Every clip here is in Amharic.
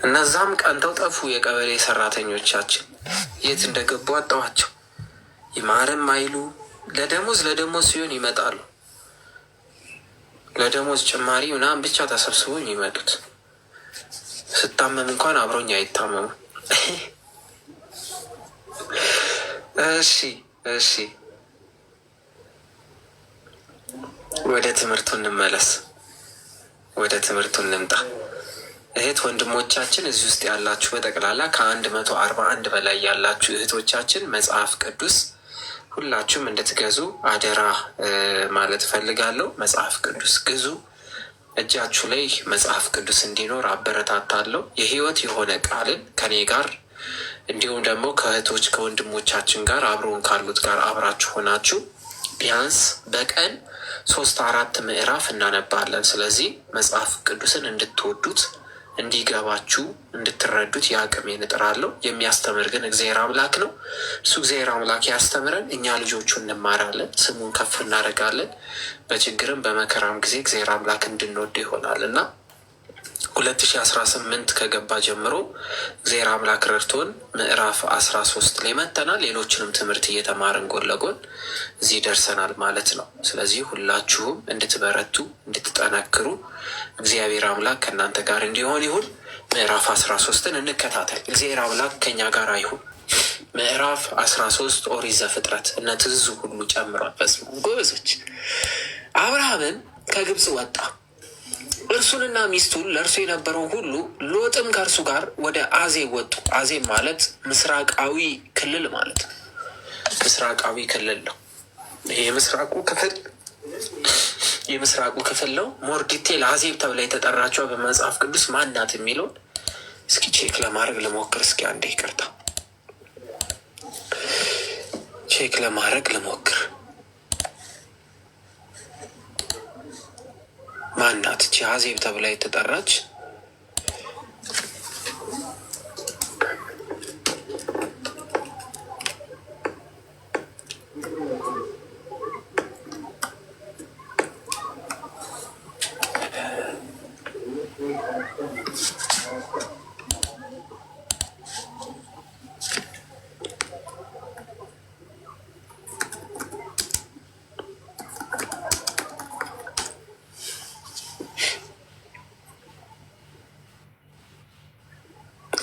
እነዛም ቀንተው ጠፉ። የቀበሌ ሰራተኞቻችን የት እንደገቡ አጣዋቸው። ይማርም አይሉ ለደሞዝ ሲሆን ይመጣሉ። ለደሞዝ ጭማሪ ምናምን ብቻ ተሰብስበው የሚመጡት። ስታመም እንኳን አብሮኝ አይታመሙ። እሺ ወደ ትምህርቱ እንመለስ። ወደ ትምህርቱ እንምጣ። እህት ወንድሞቻችን እዚህ ውስጥ ያላችሁ በጠቅላላ ከ141 በላይ ያላችሁ እህቶቻችን መጽሐፍ ቅዱስ ሁላችሁም እንድትገዙ አደራ ማለት እፈልጋለሁ። መጽሐፍ ቅዱስ ግዙ። እጃችሁ ላይ መጽሐፍ ቅዱስ እንዲኖር አበረታታለሁ። የህይወት የሆነ ቃልን ከኔ ጋር እንዲሁም ደግሞ ከእህቶች ከወንድሞቻችን ጋር አብሮን ካሉት ጋር አብራችሁ ሆናችሁ ቢያንስ በቀን 3-4 ምዕራፍ እናነባለን። ስለዚህ መጽሐፍ ቅዱስን እንድትወዱት እንዲገባችሁ እንድትረዱት የአቅሜን እጥራለሁ። የሚያስተምር ግን እግዚአብሔር አምላክ ነው። እሱ እግዚአብሔር አምላክ ያስተምረን፣ እኛ ልጆቹ እንማራለን፣ ስሙን ከፍ እናደርጋለን። በችግርም በመከራም ጊዜ እግዚአብሔር አምላክ እንድንወድ ይሆናል እና 2018 ከገባ ጀምሮ እግዚአብሔር አምላክ ረድቶን ምዕራፍ 13 ላይ መጥተናል። ሌሎችንም ትምህርት እየተማርን ጎን ለጎን እዚህ ደርሰናል ማለት ነው። ስለዚህ ሁላችሁም እንድትበረቱ እንድትጠነክሩ እግዚአብሔር አምላክ ከእናንተ ጋር እንዲሆን ይሁን። ምዕራፍ 13ን እንከታተል። እግዚአብሔር አምላክ ከኛ ጋር አይሁን። ምዕራፍ 13 ኦሪት ዘፍጥረት እነ ትዝ ሁሉ ጨምሯል። በስመ አብ ጎበዞች። አብርሃምን ከግብፅ ወጣ፣ እርሱንና ሚስቱን ለእርሱ የነበረው ሁሉ። ሎጥም ከእርሱ ጋር ወደ አዜብ ወጡ። አዜብ ማለት ምስራቃዊ ክልል ማለት ነው። ምስራቃዊ ክልል ነው። ይሄ የምስራቁ ክፍል ነው። ሞር ዲቴል አዜብ ተብላ የተጠራቸው በመጽሐፍ ቅዱስ ማናት የሚለውን እስኪ ቼክ ለማድረግ ልሞክር። እስኪ አንዴ ይቅርታ፣ ቼክ ለማድረግ ልሞክር። ማናት እቺ አዜብ ተብላ የተጠራች?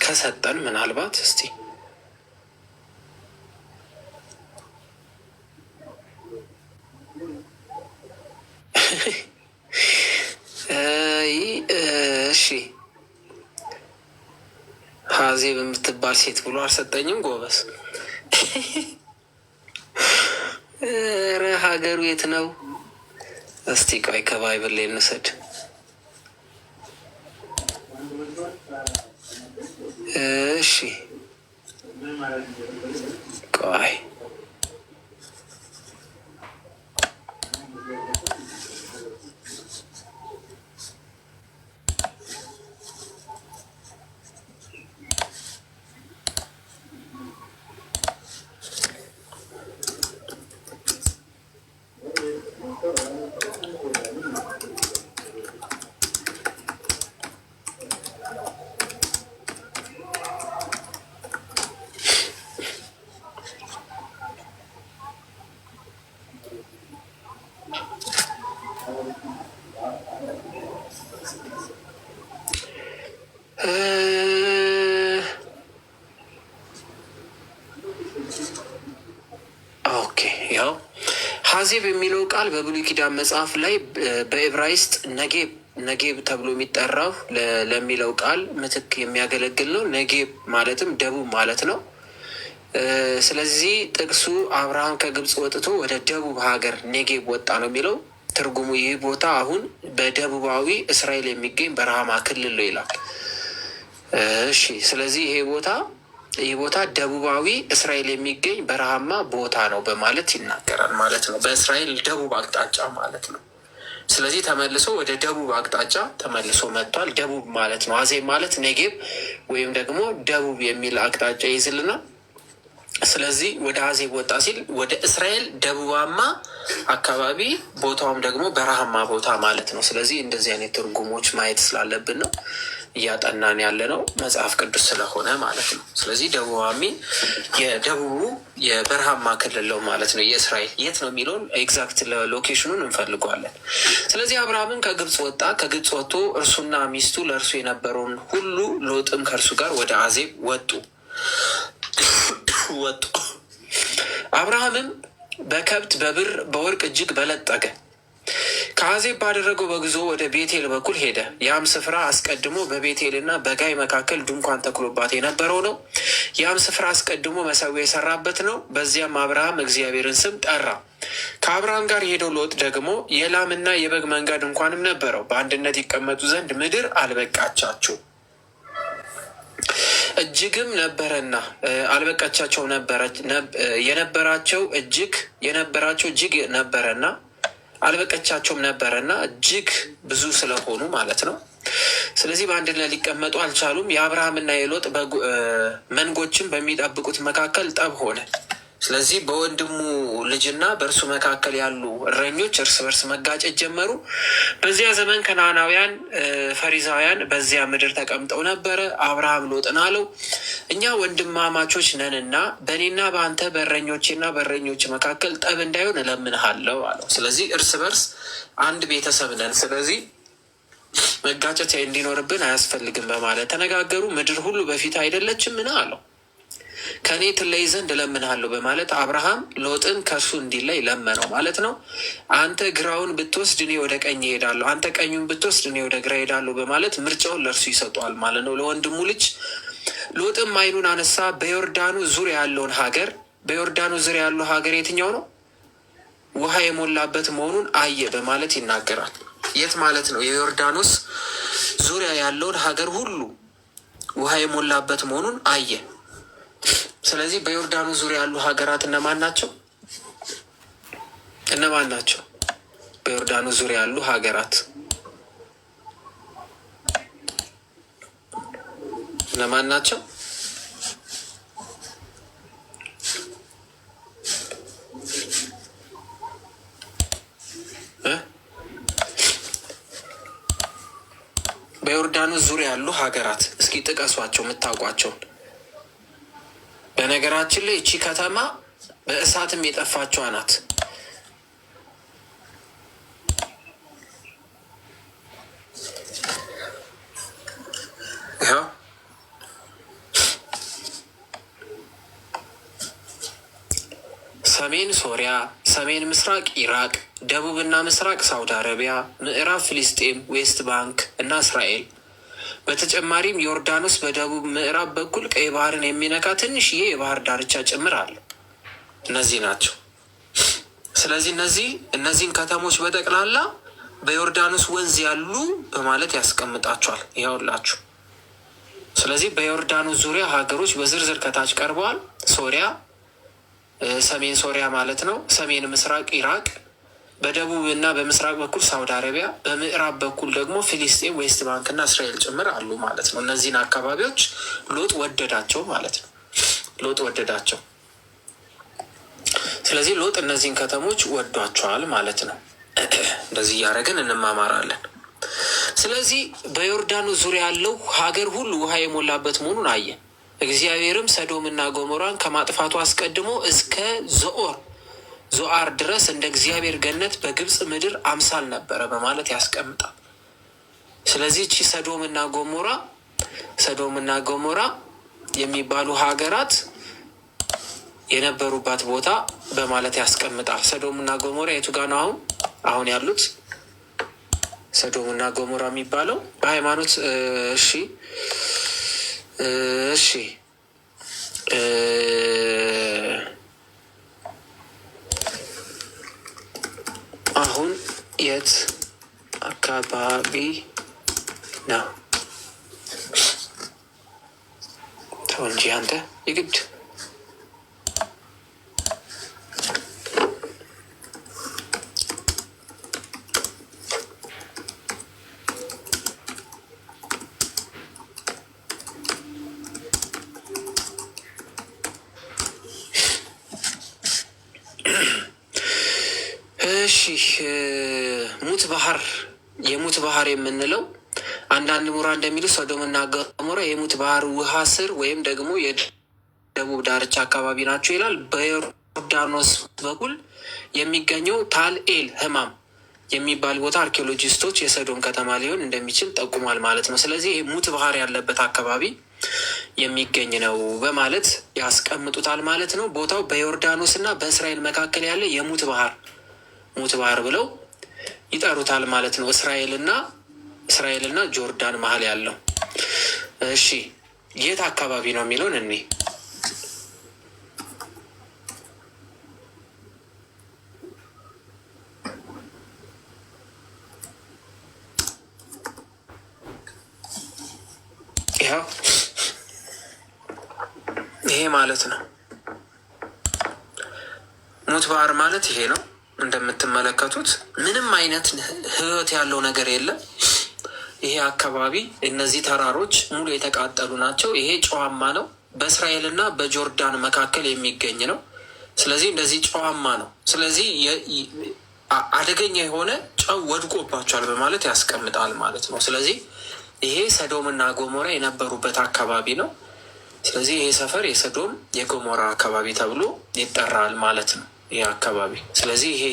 ከሰጠን ምናልባት እስቲ እሺ አዜብ የምትባል ሴት ብሎ አልሰጠኝም። ጎበስ ኧረ ሀገሩ የት ነው? እስቲ ቆይ ከባይብል ላይ እንውሰድ። እሺ ቆይ ያው ሀዜብ የሚለው ቃል በብሉይ ኪዳን መጽሐፍ ላይ በዕብራይስጥ ነጌብ ተብሎ የሚጠራው ለሚለው ቃል ምትክ የሚያገለግል ነው። ነጌብ ማለትም ደቡብ ማለት ነው። ስለዚህ ጥቅሱ አብርሃም ከግብፅ ወጥቶ ወደ ደቡብ ሀገር ኔጌብ ወጣ ነው የሚለው ትርጉሙ። ይህ ቦታ አሁን በደቡባዊ እስራኤል የሚገኝ በረሃማ ክልል ነው ይላል። እሺ፣ ስለዚህ ይህ ቦታ ደቡባዊ እስራኤል የሚገኝ በረሃማ ቦታ ነው በማለት ይናገራል ማለት ነው። በእስራኤል ደቡብ አቅጣጫ ማለት ነው። ስለዚህ ተመልሶ ወደ ደቡብ አቅጣጫ ተመልሶ መጥቷል። ደቡብ ማለት ነው። አዜብ ማለት ኔጌብ ወይም ደግሞ ደቡብ የሚል አቅጣጫ ይዝልና ስለዚህ ወደ አዜብ ወጣ ሲል ወደ እስራኤል ደቡባማ አካባቢ፣ ቦታውም ደግሞ በረሃማ ቦታ ማለት ነው። ስለዚህ እንደዚህ አይነት ትርጉሞች ማየት ስላለብን ነው። እያጠናን ያለ ነው መጽሐፍ ቅዱስ ስለሆነ ማለት ነው። ስለዚህ ደቡባዊ የደቡቡ የበረሃማ ክልል ነው ማለት ነው። የእስራኤል የት ነው የሚለውን ኤግዛክት ሎኬሽኑን እንፈልገዋለን። ስለዚህ አብርሃምን ከግብፅ ወጣ። ከግብፅ ወጥቶ እርሱና ሚስቱ ለእርሱ የነበረውን ሁሉ ሎጥም ከእርሱ ጋር ወደ አዜብ ወጡ። አብርሃምም በከብት በብር በወርቅ እጅግ በለጠገ። ከአዜብ ባደረገው በጉዞ ወደ ቤቴል በኩል ሄደ። ያም ስፍራ አስቀድሞ በቤቴልና በጋይ መካከል ድንኳን ተክሎባት የነበረው ነው። ያም ስፍራ አስቀድሞ መሠዊያ የሰራበት ነው። በዚያም አብርሃም እግዚአብሔርን ስም ጠራ። ከአብርሃም ጋር የሄደው ሎጥ ደግሞ የላምና የበግ መንጋ ድንኳንም ነበረው። በአንድነት ይቀመጡ ዘንድ ምድር አልበቃቻቸው እጅግም ነበረና አልበቃቻቸው የነበራቸው እጅግ ነበረና አልበቀቻቸውም ነበረና እጅግ ብዙ ስለሆኑ ማለት ነው። ስለዚህ በአንድነት ሊቀመጡ አልቻሉም። የአብርሃምና የሎጥ መንጎችም በሚጠብቁት መካከል ጠብ ሆነ። ስለዚህ በወንድሙ ልጅና በእርሱ መካከል ያሉ እረኞች እርስ በርስ መጋጨት ጀመሩ። በዚያ ዘመን ከነዓናውያን፣ ፈሪዛውያን በዚያ ምድር ተቀምጠው ነበረ። አብርሃም ሎጥን አለው፣ እኛ ወንድማማቾች ነንና በእኔና በአንተ በእረኞቼና በእረኞች መካከል ጠብ እንዳይሆን እለምንሃለሁ አለው። ስለዚህ እርስ በርስ አንድ ቤተሰብ ነን፣ ስለዚህ መጋጨት እንዲኖርብን አያስፈልግም በማለት ተነጋገሩ። ምድር ሁሉ በፊት አይደለችምን አለው። ከእኔ ትለይ ዘንድ እለምንሃለሁ በማለት አብርሃም ሎጥን ከእርሱ እንዲለይ ለመነው ማለት ነው። አንተ ግራውን ብትወስድ እኔ ወደ ቀኝ እሄዳለሁ፣ አንተ ቀኙን ብትወስድ እኔ ወደ ግራ እሄዳለሁ በማለት ምርጫውን ለእርሱ ይሰጠዋል ማለት ነው፣ ለወንድሙ ልጅ። ሎጥም ዓይኑን አነሳ፣ በዮርዳኑ ዙሪያ ያለውን ሀገር። በዮርዳኑ ዙሪያ ያለው ሀገር የትኛው ነው? ውሃ የሞላበት መሆኑን አየ በማለት ይናገራል። የት ማለት ነው? የዮርዳኖስ ዙሪያ ያለውን ሀገር ሁሉ ውሃ የሞላበት መሆኑን አየ። ስለዚህ በዮርዳኖስ ዙሪያ ያሉ ሀገራት እነማን ናቸው? እነማን ናቸው? በዮርዳኖስ ዙሪያ ያሉ ሀገራት እነማን ናቸው? በዮርዳኖስ ዙሪያ ያሉ ሀገራት እስኪ ጥቀሷቸው የምታውቋቸውን። በነገራችን ላይ እቺ ከተማ በእሳትም የጠፋችዋ ናት። ይኸው ሰሜን ሶሪያ፣ ሰሜን ምስራቅ ኢራቅ፣ ደቡብና ምስራቅ ሳውዲ አረቢያ፣ ምዕራብ ፍልስጤም፣ ዌስት ባንክ እና እስራኤል። በተጨማሪም ዮርዳኖስ በደቡብ ምዕራብ በኩል ቀይ ባህርን የሚነካ ትንሽዬ የባህር ዳርቻ ጭምር አለ። እነዚህ ናቸው። ስለዚህ እነዚህን ከተሞች በጠቅላላ በዮርዳኖስ ወንዝ ያሉ በማለት ያስቀምጣቸዋል። ይኸውላችሁ። ስለዚህ በዮርዳኖስ ዙሪያ ሀገሮች በዝርዝር ከታች ቀርበዋል። ሶሪያ፣ ሰሜን ሶሪያ ማለት ነው። ሰሜን ምስራቅ ኢራቅ፣ በደቡብ እና በምስራቅ በኩል ሳውዲ አረቢያ፣ በምዕራብ በኩል ደግሞ ፊሊስጤም፣ ዌስት ባንክ እና እስራኤል ጭምር አሉ ማለት ነው። እነዚህን አካባቢዎች ሎጥ ወደዳቸው ማለት ነው። ሎጥ ወደዳቸው። ስለዚህ ሎጥ እነዚህን ከተሞች ወዷቸዋል ማለት ነው። እንደዚህ እያደረግን እንማማራለን። ስለዚህ በዮርዳኖስ ዙሪያ ያለው ሀገር ሁሉ ውሃ የሞላበት መሆኑን አየ። እግዚአብሔርም ሰዶምና ገሞራን ከማጥፋቱ አስቀድሞ እስከ ዞአር ድረስ እንደ እግዚአብሔር ገነት በግብፅ ምድር አምሳል ነበረ በማለት ያስቀምጣል። ስለዚህ እቺ ሰዶምና ገሞራ የሚባሉ ሀገራት የነበሩባት ቦታ በማለት ያስቀምጣል። ሰዶምና ገሞራ የቱ ጋ ነው አሁን ያሉት? ሰዶምና ገሞራ የሚባለው በሃይማኖት እሺ አሁን የት አካባቢ ነው? ተው እንጂ አንተ የግድ ሙት ባህር የሙት ባህር የምንለው አንዳንድ ምሁራን እንደሚሉት ሶዶምና ገሞራ የሙት ባህር ውሃ ስር ወይም ደግሞ የደቡብ ዳርቻ አካባቢ ናቸው ይላል። በዮርዳኖስ በኩል የሚገኘው ታልኤል ህማም የሚባል ቦታ አርኪኦሎጂስቶች የሰዶም ከተማ ሊሆን እንደሚችል ጠቁሟል ማለት ነው። ስለዚህ ሙት ባህር ያለበት አካባቢ የሚገኝ ነው በማለት ያስቀምጡታል ማለት ነው። ቦታው በዮርዳኖስ እና በእስራኤል መካከል ያለ የሙት ባህር ብለው ይጠሩታል ማለት ነው። እስራኤልና ጆርዳን መሀል ያለው። እሺ የት አካባቢ ነው የሚለውን እኔ ይኸው ይሄ ማለት ነው። ሙት ባህር ማለት ይሄ ነው። እንደምትመለከቱት ምንም አይነት ህይወት ያለው ነገር የለም። ይሄ አካባቢ እነዚህ ተራሮች ሙሉ የተቃጠሉ ናቸው። ይሄ ጨዋማ ነው። በእስራኤልና በጆርዳን መካከል የሚገኝ ነው። ስለዚህ እንደዚህ ጨዋማ ነው። ስለዚህ አደገኛ የሆነ ጨው ወድቆባቸዋል በማለት ያስቀምጣል ማለት ነው። ስለዚህ ይሄ ሰዶምና ጎሞራ የነበሩበት አካባቢ ነው። ስለዚህ ይሄ ሰፈር የሰዶም የጎሞራ አካባቢ ተብሎ ይጠራል ማለት ነው ይህ አካባቢ። ስለዚህ ይሄ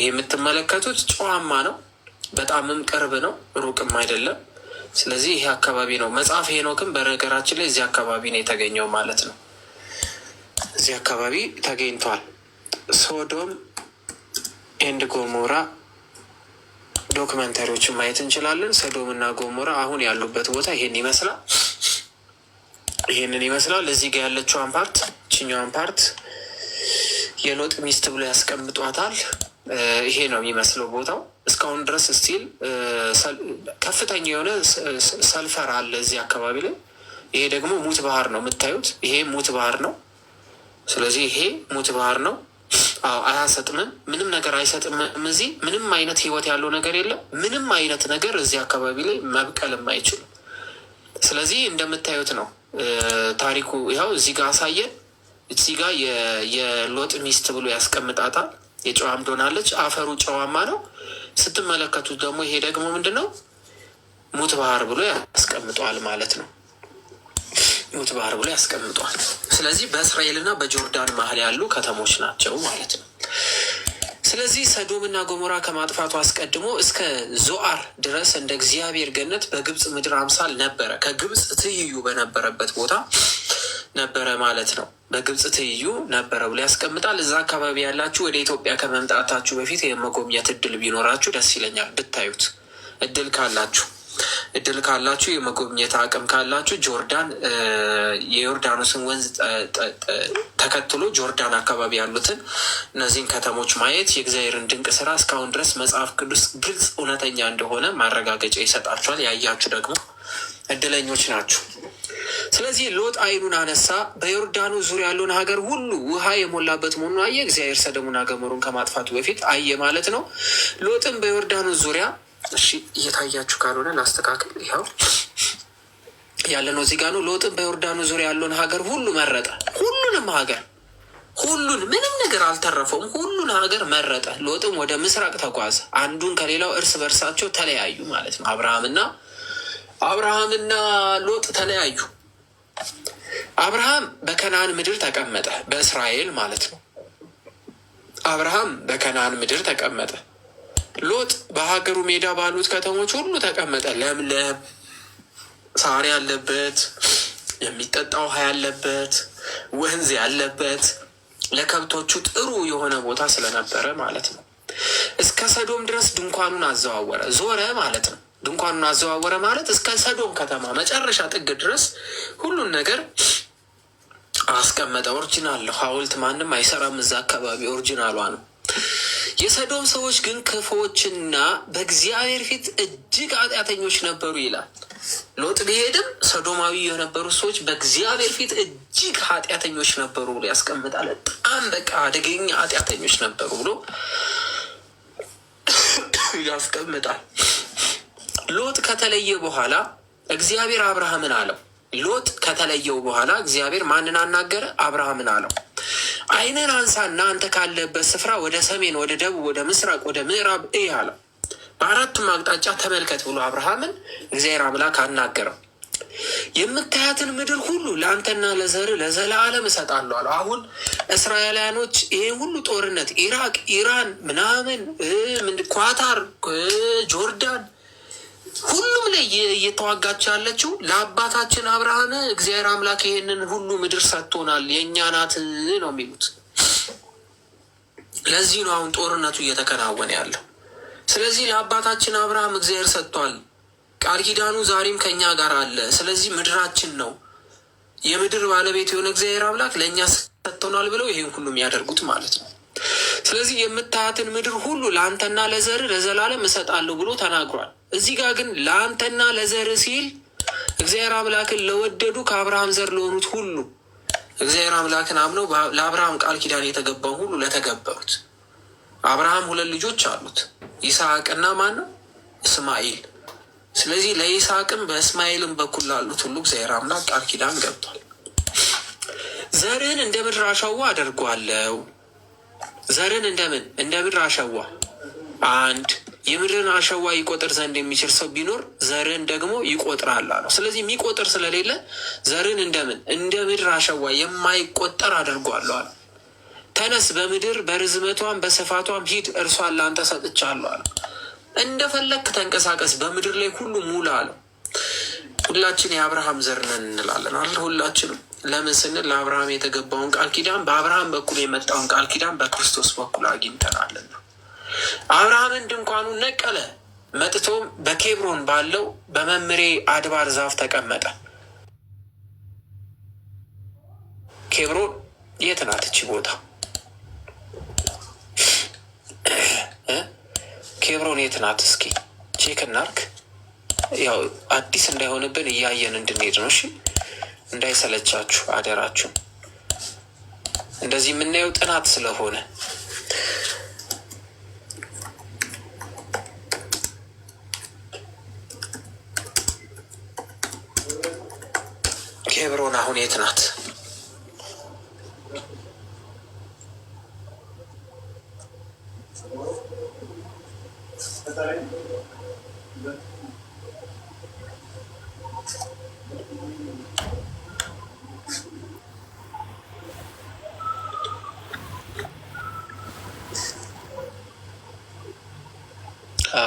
የምትመለከቱት ጨዋማ ነው። በጣምም ቅርብ ነው፣ ሩቅም አይደለም። ስለዚህ ይሄ አካባቢ ነው። መጽሐፈ ሄኖክም በነገራችን ላይ እዚህ አካባቢ ነው የተገኘው ማለት ነው። እዚህ አካባቢ ተገኝቷል። ሶዶም ኤንድ ጎሞራ ዶክመንተሪዎችን ማየት እንችላለን። ሰዶም እና ጎሞራ አሁን ያሉበት ቦታ ይሄንን ይመስላል። እዚህ ጋር ያለችዋን ፓርት ችኛዋን ፓርት የሎጥ ሚስት ብሎ ያስቀምጧታል። ይሄ ነው የሚመስለው ቦታው። እስካሁን ድረስ ስቲል ከፍተኛ የሆነ ሰልፈር አለ እዚህ አካባቢ ላይ። ይሄ ደግሞ ሙት ባህር ነው የምታዩት። ይሄ ሙት ባህር ነው። ስለዚህ ይሄ ሙት ባህር ነው። አያሰጥምም፣ ምንም ነገር አይሰጥምም። እዚህ ምንም አይነት ህይወት ያለው ነገር የለም። ምንም አይነት ነገር እዚህ አካባቢ ላይ መብቀልም አይችልም። ስለዚህ እንደምታዩት ነው ታሪኩ። ይኸው እዚህ ጋር አሳየን። እዚህ ጋር የሎጥ ሚስት ብሎ ያስቀምጣታል። የጨዋም ዶናለች። አፈሩ ጨዋማ ነው ስትመለከቱት። ደግሞ ይሄ ደግሞ ምንድን ነው? ሙት ባህር ብሎ ያስቀምጧል ማለት ነው። ሙት ባህር ብሎ ያስቀምጧል። ስለዚህ በእስራኤልና በጆርዳን መሀል ያሉ ከተሞች ናቸው ማለት ነው። ስለዚህ ሰዶምና ጎሞራ ከማጥፋቱ አስቀድሞ እስከ ዞአር ድረስ እንደ እግዚአብሔር ገነት በግብፅ ምድር አምሳል ነበረ። ከግብፅ ትይዩ በነበረበት ቦታ ነበረ ማለት ነው። በግብፅ ትይዩ ነበረ ብሎ ያስቀምጣል። እዛ አካባቢ ያላችሁ ወደ ኢትዮጵያ ከመምጣታችሁ በፊት የመጎብኘት እድል ቢኖራችሁ ደስ ይለኛል። ብታዩት እድል ካላችሁ የመጎብኘት አቅም ካላችሁ ጆርዳን የዮርዳኖስን ወንዝ ተከትሎ ጆርዳን አካባቢ ያሉትን እነዚህን ከተሞች ማየት የእግዚአብሔርን ድንቅ ስራ እስካሁን ድረስ መጽሐፍ ቅዱስ ግልጽ እውነተኛ እንደሆነ ማረጋገጫ ይሰጣችኋል። ያያችሁ ደግሞ እድለኞች ናችሁ። ስለዚህ ሎጥ ዓይኑን አነሳ፣ በዮርዳኖስ ዙሪያ ያለውን ሀገር ሁሉ ውሃ የሞላበት መሆኑን አየ። እግዚአብሔር ሰዶምና ገሞራን ከማጥፋቱ በፊት አየ ማለት ነው። ሎጥም በዮርዳኖስ ዙሪያ እየታያችሁ ካልሆነ ላስተካክል። ይኸው ያለ ነው እዚህ ጋር ነው። ሎጥም በዮርዳኖስ ዙሪያ ያለውን ሀገር ሁሉ መረጠ። ሁሉን ምንም ነገር አልተረፈውም። ሁሉን ሀገር መረጠ። ሎጥም ወደ ምስራቅ ተጓዘ። አንዱን ከሌላው እርስ በርሳቸው ተለያዩ ማለት ነው። አብርሃምና ሎጥ ተለያዩ። አብርሃም በከነዓን ምድር ተቀመጠ፣ በእስራኤል ማለት ነው። አብርሃም በከነዓን ምድር ተቀመጠ። ሎጥ በሀገሩ ሜዳ ባሉት ከተሞች ሁሉ ተቀመጠ። ለምለም ሳር ያለበት፣ የሚጠጣ ውሃ ያለበት፣ ወንዝ ያለበት፣ ለከብቶቹ ጥሩ የሆነ ቦታ ስለነበረ ማለት ነው። እስከ ሰዶም ድረስ ድንኳኑን አዘዋወረ፣ ዞረ ማለት ነው። ድንኳኑን አዘዋወረ ማለት እስከ ሰዶም ከተማ መጨረሻ ጥግ ድረስ ሁሉን ነገር አስቀመጠ። ኦሪጂናል ነው። ሐውልት ማንም አይሰራም እዛ አካባቢ፣ ኦሪጂናሏ ነው። የሰዶም ሰዎች ግን ክፉዎችና በእግዚአብሔር ፊት እጅግ ኃጢአተኞች ነበሩ ይላል። ሎጥ ቢሄድም ሰዶማዊ የነበሩ ሰዎች በእግዚአብሔር ፊት እጅግ ኃጢአተኞች ነበሩ ብሎ ያስቀምጣል። በጣም በቃ አደገኛ ኃጢአተኞች ነበሩ ብሎ ያስቀምጣል። ሎጥ ከተለየ በኋላ እግዚአብሔር አብርሃምን አለው። ሎጥ ከተለየው በኋላ እግዚአብሔር ማንን አናገረ? አብርሃምን አለው፣ ዓይንን አንሳና አንተ ካለበት ስፍራ ወደ ሰሜን፣ ወደ ደቡብ፣ ወደ ምስራቅ፣ ወደ ምዕራብ እይ አለው። በአራቱም አቅጣጫ ተመልከት ብሎ አብርሃምን እግዚአብሔር አምላክ አናገረው። የምታያትን ምድር ሁሉ ለአንተና ለዘር ለዘላለም እሰጣለሁ አለው። አሁን እስራኤላውያኖች ይሄ ሁሉ ጦርነት ኢራቅ፣ ኢራን ምናምን ኳታር፣ ጆርዳን ሁሉም ላይ እየተዋጋች ያለችው ለአባታችን አብርሃም እግዚአብሔር አምላክ ይሄንን ሁሉ ምድር ሰጥቶናል የእኛ ናት ነው የሚሉት። ለዚህ ነው አሁን ጦርነቱ እየተከናወነ ያለው። ስለዚህ ለአባታችን አብርሃም እግዚአብሔር ሰጥቷል። ቃል ኪዳኑ ዛሬም ከእኛ ጋር አለ። ስለዚህ ምድራችን ነው፣ የምድር ባለቤት የሆነ እግዚአብሔር አምላክ ለእኛ ሰጥቶናል ብለው ይህን ሁሉ የሚያደርጉት ማለት ነው። ስለዚህ የምታያትን ምድር ሁሉ ለአንተና ለዘር ለዘላለም እሰጣለሁ ብሎ ተናግሯል። እዚህ ጋር ግን ለአንተና ለዘር ሲል እግዚአብሔር አምላክን ለወደዱ ከአብርሃም ዘር ለሆኑት ሁሉ እግዚአብሔር አምላክን አምነው ለአብርሃም ቃል ኪዳን የተገባው ሁሉ ለተገበሩት። አብርሃም 2 ልጆች አሉት፣ ይስሐቅና ማን ነው? እስማኤል። ስለዚህ ለይስሐቅም በእስማኤልም በኩል ላሉት ሁሉ እግዚአብሔር አምላክ ቃል ኪዳን ገብቷል። ዘርህን እንደ ምድር አሸዋ አደርገዋለሁ። ዘርን እንደምን እንደ ምድር አሸዋ። አንድ የምድርን አሸዋ ይቆጥር ዘንድ የሚችል ሰው ቢኖር ዘርን ደግሞ ይቆጥራል አለው። ስለዚህ የሚቆጥር ስለሌለ ዘርን እንደምን እንደ ምድር አሸዋ የማይቆጠር አደርገዋለሁ አለ። ተነስ በምድር በርዝመቷም በስፋቷም ሂድ፣ እርሷን ለአንተ ሰጥቻለሁ አለ። እንደፈለግክ ተንቀሳቀስ፣ በምድር ላይ ሁሉ ሙላ አለው። ሁላችን የአብርሃም ዘር ነን እንላለን አለ። ሁላችንም ለምን ስንል ለአብርሃም የተገባውን ቃል ኪዳን በአብርሃም በኩል የመጣውን ቃል ኪዳን በክርስቶስ በኩል አግኝተናልና። አብርሃምን ድንኳኑን ነቀለ፣ መጥቶም በኬብሮን ባለው በመምሬ አድባር ዛፍ ተቀመጠ። ኬብሮን የት ናት? እቺ ቦታ ኬብሮን የት ናት? እስኪ ቼክ እናርግ። ያው አዲስ እንዳይሆንብን እያየን እንድንሄድ ነው። እሺ እንዳይሰለቻችሁ አደራችሁ። እንደዚህ የምናየው ጥናት ስለሆነ ኬብሮን አሁን የት ናት?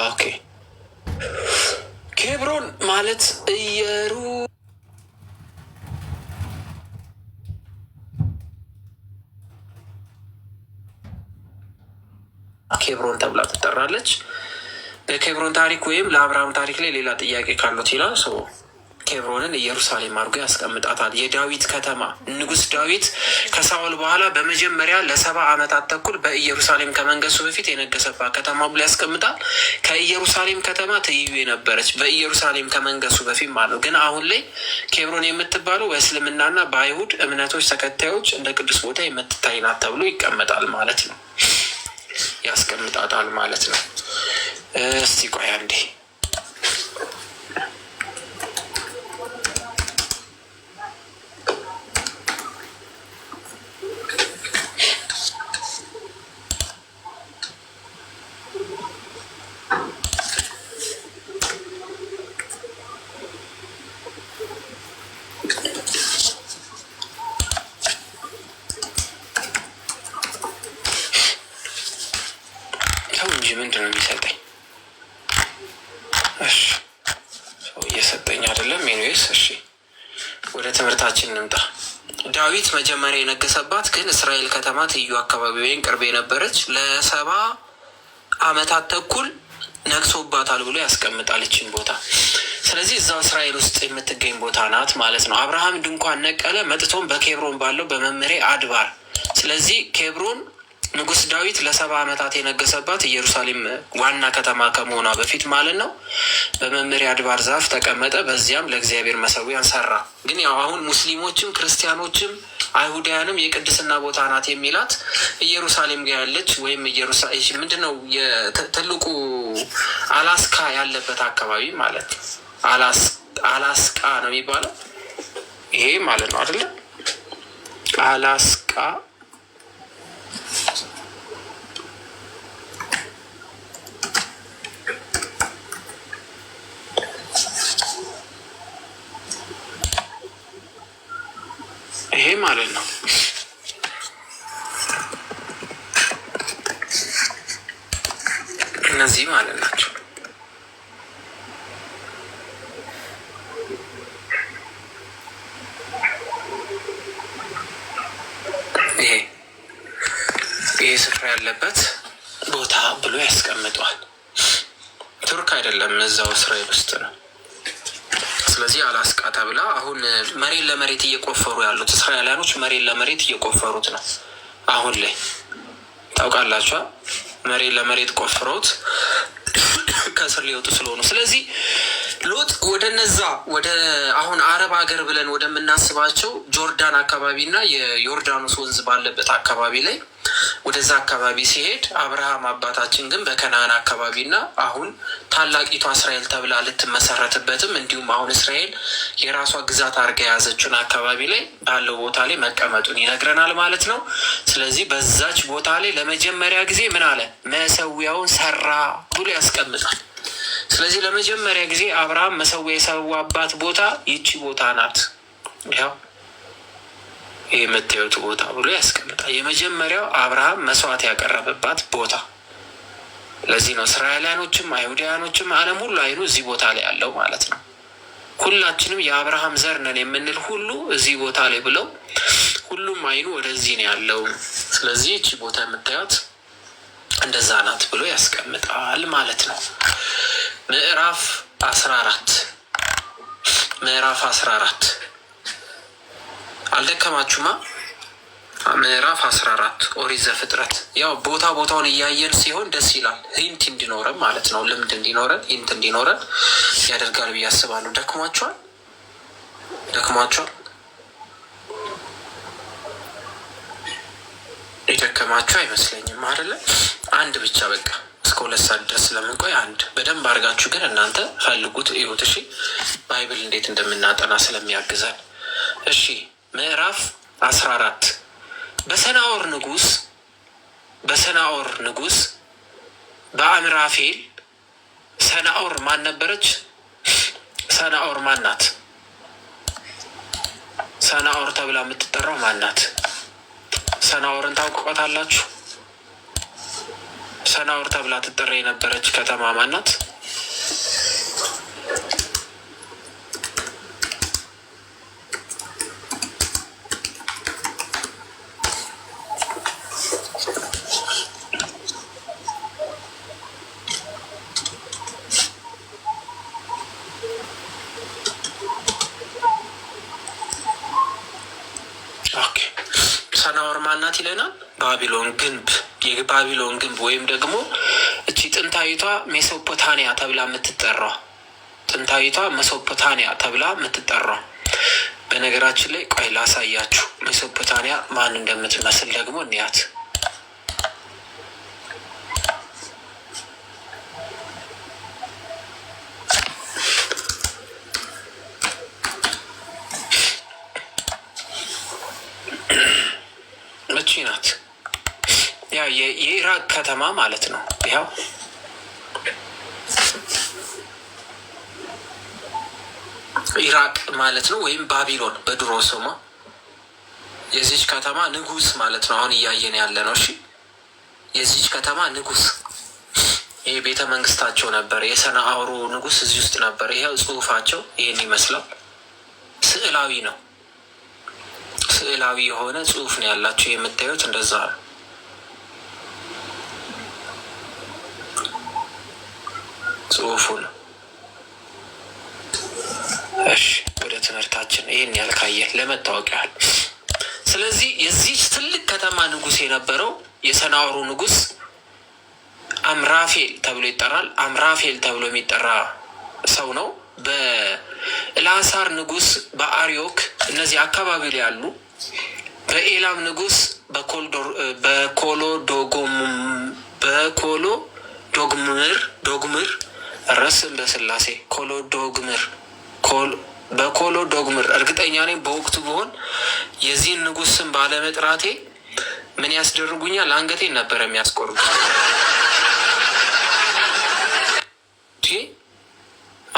ኦኬ ኬብሮን ማለት ኬብሮን ተብላ ትጠራለች። በኬብሮን ታሪክ ወይም ለአብርሃም ታሪክ ላይ ሌላ ጥያቄ ካሉት ይላል ሰው ኬብሮንን ኢየሩሳሌም አድርጎ ያስቀምጣታል። የዳዊት ከተማ ንጉሥ ዳዊት ከሳኦል በኋላ በመጀመሪያ ለ70 ዓመታት ተኩል በኢየሩሳሌም ከመንገሱ በፊት የነገሰባት ከተማ ብሎ ያስቀምጣል። ከኢየሩሳሌም ከተማ ትይዩ የነበረች በኢየሩሳሌም ከመንገሱ በፊት ማለት ነው። ግን አሁን ላይ ኬብሮን የምትባለው በእስልምናና በአይሁድ እምነቶች ተከታዮች እንደ ቅዱስ ቦታ የምትታይ ናት ተብሎ ይቀመጣል ማለት ነው፣ ያስቀምጣታል ማለት ነው። እስቲ ቆይ አንዴ ምንድን ነው የሚሰጠኝ? እሺ ሰው እየሰጠኝ አይደለም። ኤኒዌይስ እሺ ወደ ትምህርታችን እንምጣ። ዳዊት መጀመሪያ የነገሰባት ግን እስራኤል ከተማ ትይዩ አካባቢ ወይም ቅርብ የነበረች ለ70 ዓመታት ተኩል ነግሶባታል ብሎ ያስቀምጣል ይችን ቦታ። ስለዚህ እዛው እስራኤል ውስጥ የምትገኝ ቦታ ናት ማለት ነው። አብርሃም ድንኳን ነቀለ፣ መጥቶም በኬብሮን ባለው በመምሬ አድባር። ስለዚህ ኬብሮን ንጉሥ ዳዊት ለ70 ዓመታት የነገሰባት ኢየሩሳሌም ዋና ከተማ ከመሆኗ በፊት ማለት ነው። በመምሬ አድባር ዛፍ ተቀመጠ፣ በዚያም ለእግዚአብሔር መሰዊያን ሰራ። ግን ያው አሁን ሙስሊሞችም ክርስቲያኖችም አይሁዳውያንም የቅድስና ቦታ ናት የሚላት ኢየሩሳሌም ጋር ያለች ወይም ምንድነው ትልቁ አላስካ ያለበት አካባቢ ማለት ነው። አላስቃ ነው የሚባለው ይሄ ማለት ነው አይደለም? አላስቃ ማለት ነው። እነዚህ ማለት ናቸው። ይሄ ስፍራ ያለበት ቦታ ብሎ ያስቀምጠዋል። ቱርክ አይደለም፣ እዛው እስራኤል ውስጥ ነው። ስለዚህ አላስቃ ተብላ አሁን መሬት ለመሬት እየቆፈሩ ያሉት እስራኤላኖች መሬት ለመሬት እየቆፈሩት ነው። አሁን ላይ ታውቃላችኋ፣ መሬት ለመሬት ቆፍረውት ከስር ሊወጡ ስለሆኑ። ስለዚህ ሎጥ ወደ ነዛ ወደ አሁን አረብ ሀገር ብለን ወደምናስባቸው ጆርዳን አካባቢ እና የዮርዳኖስ ወንዝ ባለበት አካባቢ ላይ ወደዛ አካባቢ ሲሄድ አብርሃም አባታችን ግን በከነዓን አካባቢ እና አሁን ታላቂቷ እስራኤል ተብላ ልትመሰረትበትም እንዲሁም አሁን እስራኤል የራሷ ግዛት አድርጋ የያዘችውን አካባቢ ላይ ባለው ቦታ ላይ መቀመጡን ይነግረናል ማለት ነው። ስለዚህ በዛች ቦታ ላይ ለመጀመሪያ ጊዜ ምን አለ? መሰዊያውን ሰራ ብሎ ያስቀምጣል። ስለዚህ ለመጀመሪያ ጊዜ አብርሃም መሰዊያ የሰዋባት ቦታ ይቺ ቦታ ናት። ያው ይህ የምታዩት ቦታ ብሎ ያስቀምጣል። የመጀመሪያው አብርሃም መስዋዕት ያቀረበባት ቦታ። ለዚህ ነው እስራኤላኖችም አይሁዳውያኖችም ዓለም ሁሉ አይኑ እዚህ ቦታ ላይ ያለው ማለት ነው። ሁላችንም የአብርሃም ዘር ነን የምንል ሁሉ እዚህ ቦታ ላይ ብለው ሁሉም አይኑ ወደዚህ ነው ያለው። ስለዚህ ይቺ ቦታ የምታዩት እንደዛ ናት ብሎ ያስቀምጣል ማለት ነው። ምዕራፍ 14 ምዕራፍ 14 አልደከማችሁማ? ምዕራፍ 14 ኦሪት ዘፍጥረት። ያው ቦታ ቦታውን እያየን ሲሆን ደስ ይላል። ሂንት እንዲኖረን ማለት ነው። ልምድ እንዲኖረን ሂንት እንዲኖረን ያደርጋል ብዬ አስባለሁ። ደክሟችኋል? የደከማችሁ አይመስለኝም አይደለ? አንድ ብቻ በቃ እስከ 2 ሰዓት ድረስ ስለምንቆይ አንድ በደንብ አድርጋችሁ ግን እናንተ ፈልጉት፣ እዩት። እሺ ባይብል እንዴት እንደምናጠና ስለሚያግዘን። እሺ ምዕራፍ 14 በሰናኦር ንጉስ በአምራፌል። ሰናኦር ማን ነበረች? ሰናኦር ማን ናት? ሰናኦር ተብላ የምትጠራው ማን ናት? ሰናኦርን ታውቋታላችሁ? ሰናኦር ተብላ ትጠራ የነበረች ከተማ ማን ናት? ሰናኦር ማናት ይለናል። ባቢሎን ግንብ፣ የባቢሎን ግንብ ወይም ደግሞ እቺ ጥንታዊቷ ሜሶፖታሚያ ተብላ የምትጠራ ጥንታዊቷ ሜሶፖታሚያ ተብላ የምትጠራ። በነገራችን ላይ ቆይ ላሳያችሁ ሜሶፖታሚያ ማን እንደምትመስል ደግሞ እንያት። እቺ ናት። ያው የኢራቅ ከተማ ማለት ነው። ያው ኢራቅ ማለት ነው፣ ወይም ባቢሎን በድሮ ስሟ። የዚች ከተማ ንጉስ ማለት ነው። አሁን እያየን ያለ ነው። እሺ የዚች ከተማ ንጉስ፣ ይሄ ቤተ መንግስታቸው ነበር። የሰናኦሩ ንጉስ እዚህ ውስጥ ነበር። ይሄው ጽሁፋቸው ይህን ይመስላል። ስዕላዊ ነው። ስዕላዊ የሆነ ጽሁፍ ነው ያላቸው። የምታዩት እንደዛ ነው። ጽሁፉ ነው። እሺ ወደ ትምህርታችን ይህን ያልካየን ለመታወቅ ያህል። ስለዚህ የዚች ትልቅ ከተማ ንጉስ የነበረው የሰናኦሩ ንጉስ አምራፌል ተብሎ ይጠራል። አምራፌል ተብሎ የሚጠራ ሰው ነው። በኤላሳር ንጉስ በአርዮክ እነዚህ አካባቢ ላይ ያሉ፣ በኤላም ንጉስ ዶግምር ረስም በስላሴ በኮሎ ዶግምር እርግጠኛ ነኝ። በወቅቱ ቢሆን የዚህን ንጉስ ስም ባለመጥራቴ ምን ያስደርጉኛል? አንገቴን ነበር የሚያስቆርጡ።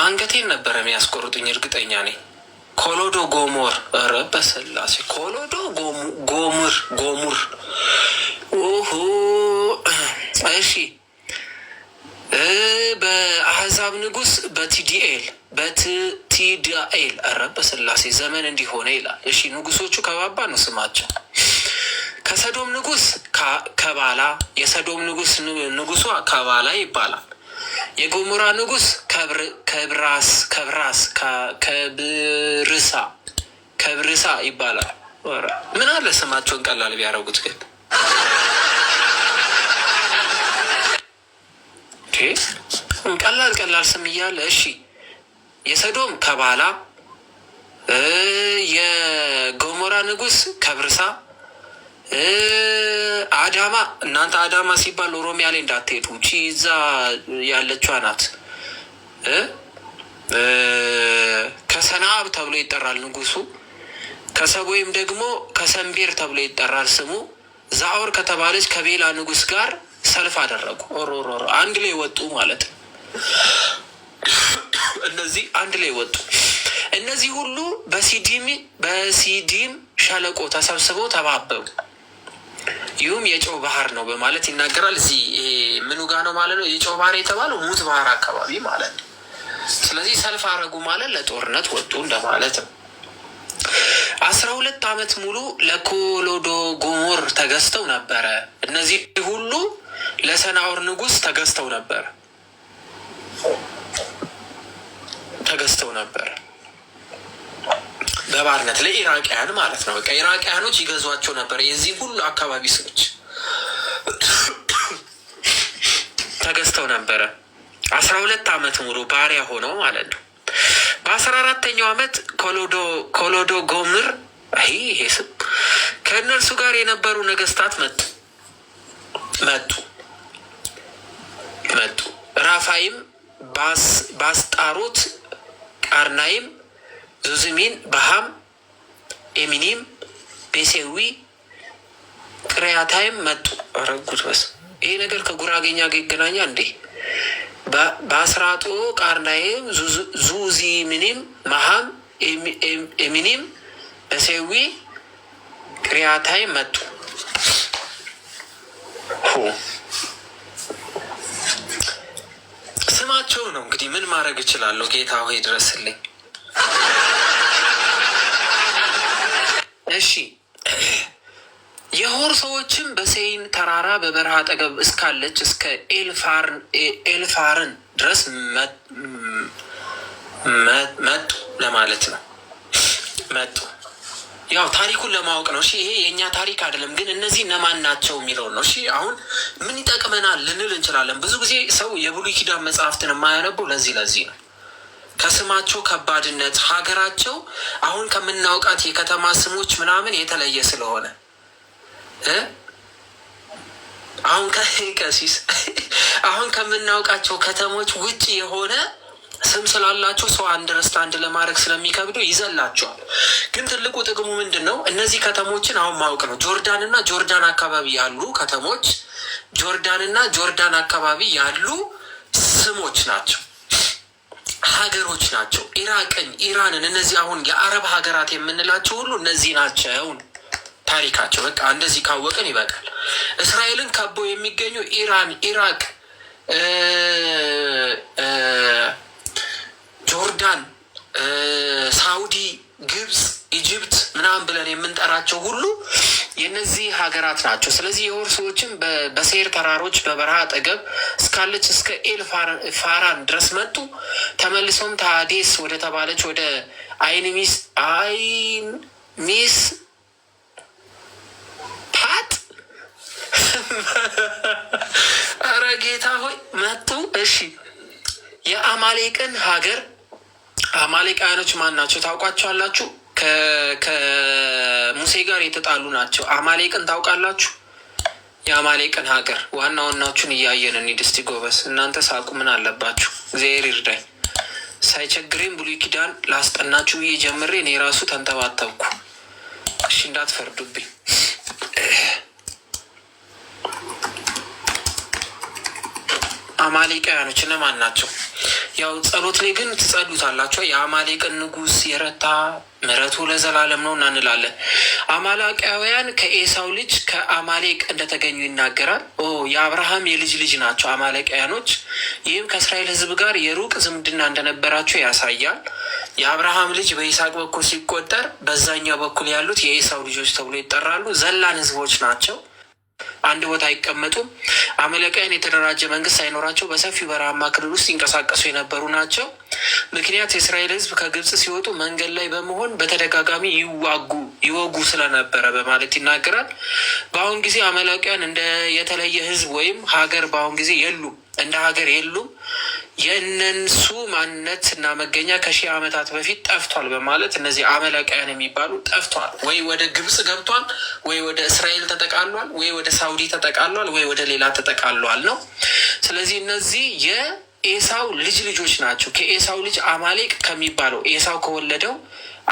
አንገቴን ነበር የሚያስቆርጡኝ፣ እርግጠኛ ነኝ። ኮሎዶ ጎሞር፣ ኧረ በስላሴ ኮሎዶ ጎሙር። ኦሆ እሺ። በአህዛብ ንጉስ በትቲዳኤል፣ ኧረ በስላሴ ዘመን እንዲሆነ ይላል። እሺ ንጉሶቹ ከባባ ነው ስማቸው። ከሰዶም ንጉስ ከባላ፣ የሰዶም ንጉሷ ከባላ ይባላል። የጎሞራ ንጉስ ከብርሳ ይባላል። ምን አለ ስማቸውን ቀላል ቢያደርጉት ግን። ቀላል ስም እያለ እሺ። የሰዶም ከባላ፣ የጎሞራ ንጉስ ከብርሳ፣ አዳማ። እናንተ አዳማ ሲባል ኦሮሚያ ላይ እንዳትሄዱ፣ ቺ እዛ ያለችዋ ናት። ከሰናብ ተብሎ ይጠራል ንጉሱ። ከሰቦይም ደግሞ ከሰንቤር ተብሎ ይጠራል ስሙ። ዛኦር ከተባለች ከቤላ ንጉስ ጋር ሰልፍ አደረጉ። ኦሮሮሮ አንድ ላይ ወጡ ማለት ነው። እነዚህ አንድ ላይ ወጡ። እነዚህ ሁሉ በሲዲም ሸለቆ ተሰብስበው ተባበሩ። ይህም የጨው ባህር ነው በማለት ይናገራል። እዚህ ምኑ ጋ ነው ማለት ነው? የጨው ባህር የተባለው ሙት ባህር አካባቢ ማለት ነው። ስለዚህ ሰልፍ አረጉ ማለት ለጦርነት ወጡ እንደማለት ነው። 12 ዓመት ሙሉ ለኮሎዶ ጎሞር ተገዝተው ነበረ። እነዚህ ሁሉ ለሰናዖር ንጉስ ተገዝተው ነበረ በባርነት ለኢራቅያን ማለት ነው። በቃ ኢራቅያኖች ይገዟቸው ነበር። የዚህ ሁሉ አካባቢ ሰዎች ተገዝተው ነበረ 12 ዓመት ሙሉ ባሪያ ሆነው ማለት ነው። በ14ኛው ዓመት ኮሎዶ ጎምር ይሄ ስም ከእነርሱ ጋር የነበሩ ነገስታት መጡ። ራፋይም፣ ባስጣሮት፣ ቃርናይም፣ ዙዝሚን፣ ባሃም፣ ኤሚኒም፣ ቤሴዊ፣ ቅሪያታይም መጡ። ረጉት በስ ይሄ ነገር ከጉራጌኛ ጋር ይገናኛል እንዴ? በአስራጦ፣ ቃርናይም፣ ዙዚሚኒም፣ ማሃም፣ ኤሚኒም፣ ቤሴዊ፣ ቅሪያታይም መጡ። ስማቸው ነው እንግዲህ ምን ማድረግ እችላለሁ? ጌታ ሆይ ድረስልኝ። እሺ የሆር ሰዎችም በሴይን ተራራ በበረሃ አጠገብ እስካለች እስከ ኤልፋርን ድረስ መጡ ለማለት ነው። መጡ ያው ታሪኩን ለማወቅ ነው። እሺ ይሄ የእኛ ታሪክ አይደለም፣ ግን እነዚህ እነማን ናቸው የሚለውን ነው። እሺ አሁን ምን ይጠቅመናል ልንል እንችላለን። ብዙ ጊዜ ሰው የብሉይ ኪዳን መጽሐፍትን የማያነበው ለዚህ ነው። ከስማቸው ከባድነት ሀገራቸው አሁን ከምናውቃት የከተማ ስሞች ምናምን የተለየ ስለሆነ አሁን ከምናውቃቸው ከተሞች ውጭ የሆነ ስም ስላላቸው ሰው አንደርስታንድ ለማድረግ ስለሚከብደው ይዘላቸዋል። ግን ትልቁ ጥቅሙ ምንድን ነው? እነዚህ ከተሞችን አሁን ማወቅ ነው። ጆርዳንና ጆርዳን አካባቢ ያሉ ከተሞች ጆርዳንና ጆርዳን አካባቢ ያሉ ስሞች ናቸው፣ ሀገሮች ናቸው። ኢራንን እነዚህ አሁን የአረብ ሀገራት የምንላቸው ሁሉ እነዚህ ናቸው ታሪካቸው። በቃ እንደዚህ ካወቅን ይበቃል። እስራኤልን ከበው የሚገኙ ኢራን፣ ኢራቅ፣ ጆርዳን፣ ሳውዲ፣ ግብፅ፣ ኢጅፕት ምናምን ብለን የምንጠራቸው ሁሉ የነዚህ ሀገራት ናቸው። ስለዚህ የሆር ሰዎችም በሴር ተራሮች በበረሃ አጠገብ እስካለች እስከ ኤልፋራን ድረስ መጡ። ተመልሶም ታዴስ ወደ ተባለች ወደ አይንሚስ ፓጥ ኧረ ጌታ ሆይ መጡ። እሺ የአማሌቅን ሀገር አማሌቃውያኖች ማን ናቸው ታውቋቸዋላችሁ? ከሙሴ ጋር የተጣሉ ናቸው። አማሌቅን ታውቃላችሁ? የአማሌቅን ሀገር ዋና ዋናዎቹን እያየን እንሂድ እስቲ ጎበዝ። እናንተ ሳቁ ምን አለባችሁ? እግዚአብሔር ይርዳኝ። ሳይቸግሬን ብሉይ ኪዳን ላስጠናችሁ ብዬ ጀምሬ እኔ ራሱ ተንተባተብኩ። እሺ እንዳትፈርዱብኝ። አማሌቃውያኖች እነማን ናቸው? ያው ጸሎት ላይ ግን ትጸሉታላችሁ። የአማሌቅን ንጉስ የረታ ምሕረቱ ለዘላለም ነው እንላለን። አማላቃውያን ከኤሳው ልጅ ከአማሌቅ እንደተገኙ ይናገራል። የአብርሃም የልጅ ልጅ ናቸው አማሌቃውያኖች። ይህም ከእስራኤል ሕዝብ ጋር የሩቅ ዝምድና እንደነበራቸው ያሳያል። የአብርሃም ልጅ በይስሐቅ በኩል ሲቆጠር በዛኛው በኩል ያሉት የኤሳው ልጆች ተብሎ ይጠራሉ። ዘላን ሕዝቦች ናቸው። አንድ ቦታ አይቀመጡም። አማሌቃውያን የተደራጀ መንግስት ሳይኖራቸው በሰፊው በረሃማ ክልል ውስጥ ይንቀሳቀሱ የነበሩ ናቸው። ምክንያት የእስራኤል ህዝብ ከግብጽ ሲወጡ መንገድ ላይ በመሆን በተደጋጋሚ ይወጉ ስለነበረ በማለት ይናገራል። በአሁን ጊዜ አማሌቃውያን እንደ የተለየ ህዝብ ወይም ሀገር በአሁን ጊዜ የሉም፣ እንደ ሀገር የሉም። የእነሱ ማንነት እና መገኛ ከሺህ ዓመታት በፊት ጠፍቷል በማለት እነዚህ አማሌቃውያን የሚባሉ ጠፍቷል። ወይ ወደ ግብጽ ገብቷል፣ ወይ ወደ እስራኤል ተጠቃሏል፣ ወይ ወደ ሳውዲ ተጠቃሏል፣ ወይ ወደ ሌላ ተጠቃሏል ነው። ስለዚህ እነዚህ የኤሳው ልጆች ናቸው። ከኤሳው ልጅ አማሌቅ ከሚባለው ኤሳው ከወለደው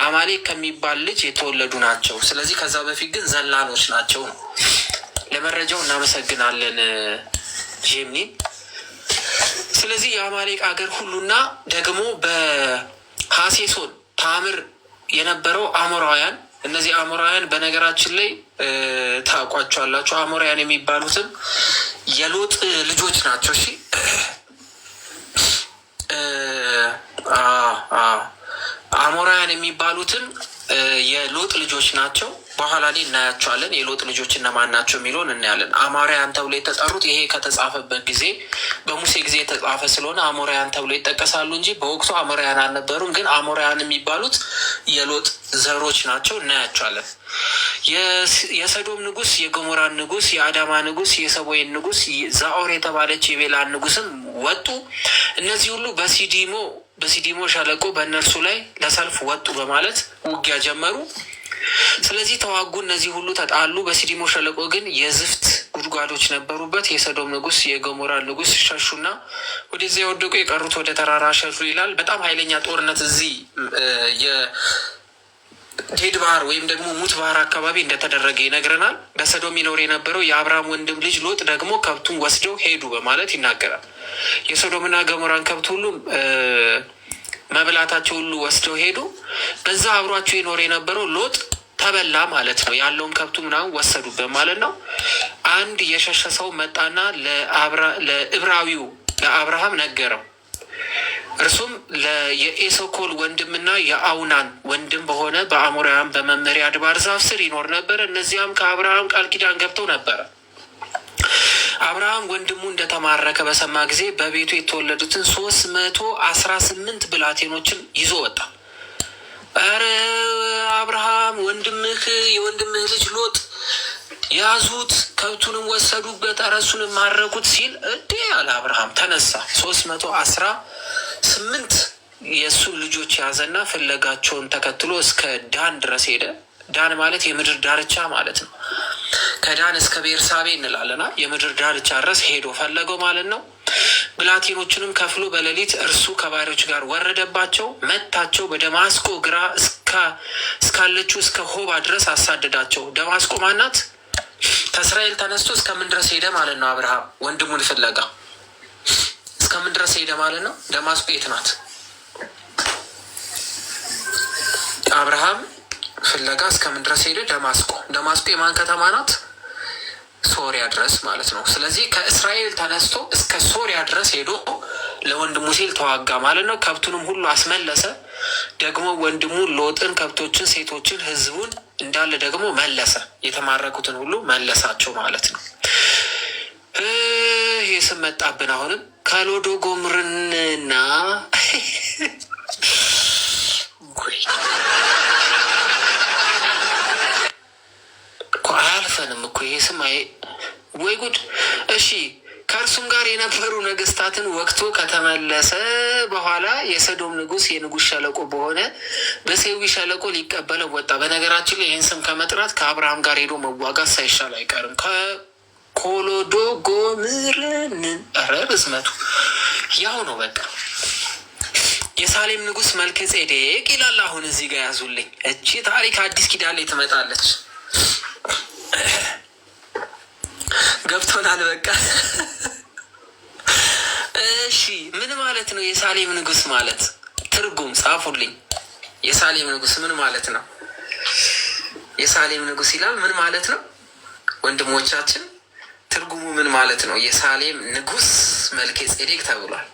አማሌቅ ከሚባል ልጅ የተወለዱ ናቸው። ስለዚህ ከዛ በፊት ግን ዘላኖች ናቸው ነው። ለመረጃው እናመሰግናለን ጄምኒን። ስለዚህ የአማሌቅ ሀገር ሁሉና ደግሞ በሐሴሶን ታምር የነበረው አሞራውያን፣ እነዚህ አሞራውያን በነገራችን ላይ ታውቋቸዋላችሁ። አሞራውያን የሚባሉትም የሎጥ ልጆች ናቸው። እሺ አሞራውያን የሚባሉትም የሎጥ ልጆች ናቸው። በኋላ ላይ እናያቸዋለን። የሎጥ ልጆች እነማን ናቸው የሚለውን እናያለን። አሞራውያን ተብሎ የተጠሩት ይሄ ከተጻፈበት ጊዜ በሙሴ ጊዜ የተጻፈ ስለሆነ አሞራውያን ተብሎ ይጠቀሳሉ እንጂ በወቅቱ አሞራውያን አልነበሩም። ግን አሞራውያን የሚባሉት የሎጥ ዘሮች ናቸው። እናያቸዋለን። የሰዶም ንጉስ፣ የገሞራን ንጉስ፣ የአዳማ ንጉስ፣ የሰቦይን ንጉስ፣ ዛኦር የተባለች የቤላን ንጉስም ወጡ። እነዚህ ሁሉ በሲዲሞ ሸለቆ በእነርሱ ላይ ለሰልፍ ወጡ በማለት ውጊያ ጀመሩ። ስለዚህ ተዋጉ። እነዚህ ሁሉ ተጣሉ። በሲዲሞ ሸለቆ ግን የዝፍት ጉድጓዶች ነበሩበት። የሰዶም ንጉስ፣ የገሞራ ንጉስ ሸሹና ወደዚያ የወደቁ የቀሩት ወደ ተራራ ሸሹ ይላል። በጣም ኃይለኛ ጦርነት እዚህ ዴድ ባህር ወይም ደግሞ ሙት ባህር አካባቢ እንደተደረገ ይነግረናል። በሰዶም ይኖር የነበረው የአብርሃም ወንድም ልጅ ሎጥ ደግሞ ከብቱን ወስደው ሄዱ በማለት ይናገራል። የሶዶምና ገሞራን ከብት ሁሉ መብላታቸው ሁሉ ወስደው ሄዱ። በዛ አብሯቸው ይኖር የነበረው ሎጥ ተበላ ማለት ነው። ያለውን ከብቱ ምናምን ወሰዱበት ማለት ነው። አንድ የሸሸ ሰው መጣና ለዕብራዊው ለአብርሃም ነገረው። እርሱም የኤሶኮል ወንድምና የአውናን ወንድም በሆነ በአሞራውያን በመመሪያ አድባር ዛፍ ስር ይኖር ነበር። እነዚያም ከአብርሃም ቃል ኪዳን ገብተው ነበረ። አብርሃም ወንድሙ እንደተማረከ በሰማ ጊዜ በቤቱ የተወለዱትን 318 ብላቴኖችን ይዞ ወጣ። ኧረ አብርሃም የወንድምህ ልጅ ሎጥ ያዙት፣ ከብቱንም ወሰዱበት፣ እረሱንም ማረኩት ሲል እንዴ አለ አብርሃም። ተነሳ 318 የእሱን ልጆች ያዘና ፍለጋቸውን ተከትሎ እስከ ዳን ድረስ ሄደ። ዳን ማለት የምድር ዳርቻ ማለት ነው። ከዳን እስከ ቤርሳቤ እንላለና የምድር ዳርቻ ድረስ ሄዶ ፈለገው ማለት ነው። ብላቴኖቹንም ከፍሎ በሌሊት እርሱ ከባሪያዎች ጋር ወረደባቸው፣ መታቸው። በደማስቆ ግራ እስካለችው እስከ ሆባ ድረስ አሳደዳቸው። ደማስቆ ማናት? ከእስራኤል ተነስቶ እስከምን ድረስ ሄደ ማለት ነው? አብርሃም ወንድሙን ፍለጋ እስከምን ድረስ ሄደ ማለት ነው? ደማስቆ የት ናት? አብርሃም ፍለጋ እስከምን ድረስ ሄደ? ደማስቆ የማን ከተማ ናት? ሶሪያ ድረስ ማለት ነው። ስለዚህ ከእስራኤል ተነስቶ እስከ ሶሪያ ድረስ ሄዶ ለወንድሙ ሲል ተዋጋ ማለት ነው። ከብቱንም ሁሉ አስመለሰ። ደግሞ ወንድሙ ሎጥን፣ ከብቶችን፣ ሴቶችን፣ ህዝቡን እንዳለ ደግሞ መለሰ። የተማረኩትን ሁሉ መለሳቸው ማለት ነው። ይህ ስም መጣብን። አሁንም ከሎዶ ጎምርንና አያልፈንም እኮ ይሄ ስም ወይ ጉድ! እሺ ከእርሱም ጋር የነበሩ ነገስታትን ወቅቶ ከተመለሰ በኋላ የሰዶም ንጉስ የንጉስ ሸለቆ በሆነ በሴዊ ሸለቆ ሊቀበለው ወጣ። በነገራችን ላይ ይህን ስም ከመጥራት ከአብርሃም ጋር ሄዶ መዋጋት ሳይሻል አይቀርም። ከኮሎዶ ጎምርን ርዝመቱ ያው ነው። በቃ የሳሌም ንጉስ መልከ ጼዴቅ ይላል። አሁን እዚህ ጋር ያዙልኝ። እቺ ታሪክ አዲስ ኪዳን ላይ ትመጣለች። ገብቶናል። በቃ እሺ ምን ማለት ነው የሳሌም ንጉስ ማለት? ትርጉም ጻፉልኝ። የሳሌም ንጉስ ምን ማለት ነው? የሳሌም ንጉስ ይላል ምን ማለት ነው? ወንድሞቻችን ትርጉሙ ምን ማለት ነው? የሳሌም ንጉስ መልከ ጼዴቅ ተብሏል።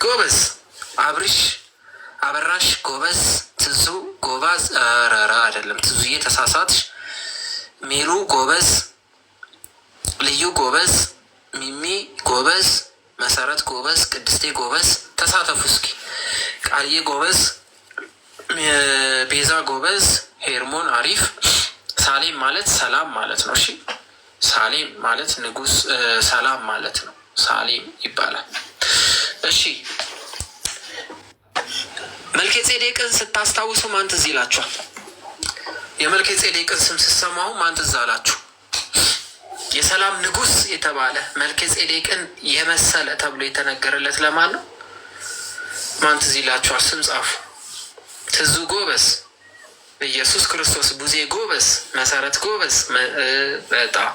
ጎበዝ አብርሽ አበራሽ ጎበዝ፣ ትዙ ጎባዝ፣ ረራ አይደለም ትዙዬ ተሳሳትሽ። ሜሉ ጎበዝ፣ ልዩ ጎበዝ፣ ሚሚ ጎበዝ፣ መሰረት ጎበዝ፣ ቅድስቴ ጎበዝ። ተሳተፉ እስኪ። ቃልዬ ጎበዝ፣ ቤዛ ጎበዝ፣ ሄርሞን አሪፍ። ሳሌም ማለት ሰላም ማለት ነው። እሺ ሳሌም ማለት ንጉስ ሰላም ማለት ነው። ሳሌም ይባላል። እሺ መልከ ጼዴቅን ስታስታውሱ ማን ትዝ ይላችኋል? የመልከ ጼዴቅን ስም ስትሰማው ማን ትዝ አላችሁ? የሰላም ንጉስ የተባለ መልከ ጼዴቅን የመሰለ ተብሎ የተነገረለት ለማን ነው? ማን ትዝ ይላችኋል? ስም ጻፉ። ትዙ ጎበዝ፣ ኢየሱስ ክርስቶስ፣ ቡዜ ጎበዝ፣ መሰረት ጎበዝ። በጣም